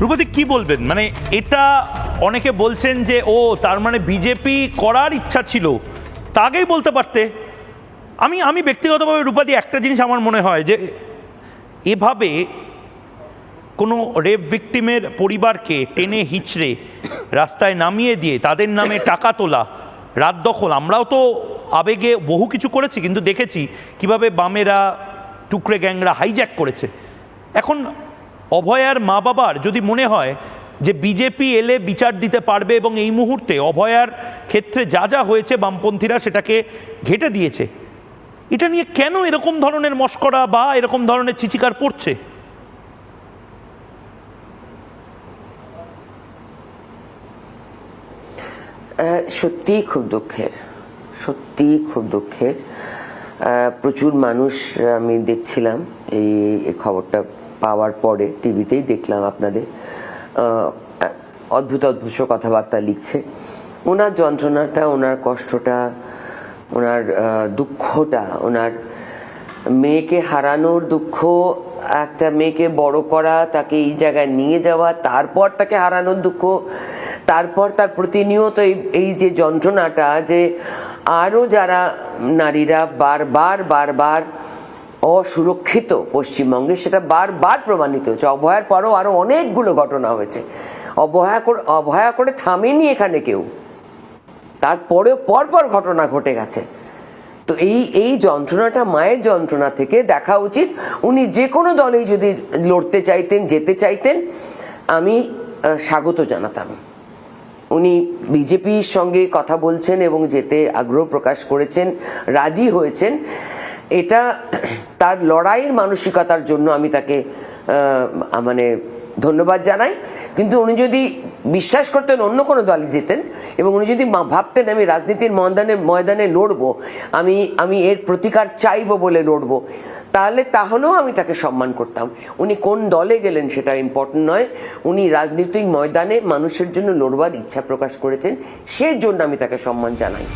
রূপদী কি বলবেন, মানে এটা অনেকে বলছেন যে ও তার মানে বিজেপি করার ইচ্ছা ছিল, তা আগেই বলতে পারতে। আমি ব্যক্তিগতভাবে রূপদী একটা জিনিস আমার মনে হয় যে এভাবে কোনো রেপ ভিকটিমের পরিবারকে টেনে হিচড়ে রাস্তায় নামিয়ে দিয়ে তাদের নামে টাকা তোলা, রাত দখল, আমরাও তো আবেগে বহু কিছু করেছি, কিন্তু দেখেছি কিভাবে বামেরা টুকরে গ্যাংরা হাইজ্যাক করেছে। এখন অভয়ার মা বাবার যদি মনে হয় যে বিজেপি এলে বিচার দিতে পারবে এবং এই মুহূর্তে অভয়ার ক্ষেত্রে যা যা হয়েছে বামপন্থীরা সেটাকে ঘেঁটে দিয়েছে, এটা নিয়ে কেন এরকম ধরনের মশকরা বা এরকম ধরনের চিচিকার পড়ছে? সত্যিই খুব দুঃখের, সত্যিই খুব দুঃখের। প্রচুর মানুষ, আমি দেখছিলাম এই খবরটা পাওয়ার পরে টিভিতেই দেখলাম আপনাদের, অদ্ভুত অদ্ভুত কথাবার্তা লিখছে। ওনার যন্ত্রণাটা, ওনার কষ্টটা, ওনার দুঃখটা, ওনার মেয়েকে হারানোর দুঃখ, একটা মেয়েকে বড় করা, তাকে এই জায়গায় নিয়ে যাওয়া, তারপর তাকে হারানোর দুঃখ, তারপর তার প্রতিনিয়ত এই যে যন্ত্রণাটা, যে আরও যারা নারীরা বারবার বারবার অসুরক্ষিত পশ্চিমবঙ্গে, সেটা বারবার প্রমাণিত হচ্ছে। অভয়ার পরও আরো অনেকগুলো ঘটনা হয়েছে। অভয়া করে থামেনি এখানে কেউ, তারপরেও পরপর ঘটনা ঘটে গেছে। তো এই যন্ত্রণাটা, মায়ের যন্ত্রণা থেকে দেখা উচিত উনি যে কোনো দলেই যদি লড়তে চাইতেন, যেতে চাইতেন, আমি স্বাগত জানাতাম। উনি বিজেপির সঙ্গে কথা বলছেন এবং যেতে আগ্রহ প্রকাশ করেছেন, রাজি হয়েছেন, এটা তার লড়াইয়ের মানসিকতার জন্য আমি তাকে মানে ধন্যবাদ জানাই। কিন্তু উনি যদি বিশ্বাস করতেন অন্য কোনো দলে যেতেন এবং উনি যদি ভাবতেন আমি রাজনীতির ময়দানে লড়বো, আমি এর প্রতিকার চাইবো বলে লড়বো, তাহলেও আমি তাকে সম্মান করতাম। উনি কোন দলে গেলেন সেটা ইম্পর্টেন্ট নয়, উনি রাজনৈতিক ময়দানে মানুষের জন্য লড়বার ইচ্ছা প্রকাশ করেছেন, সেই জন্য আমি তাকে সম্মান জানাই।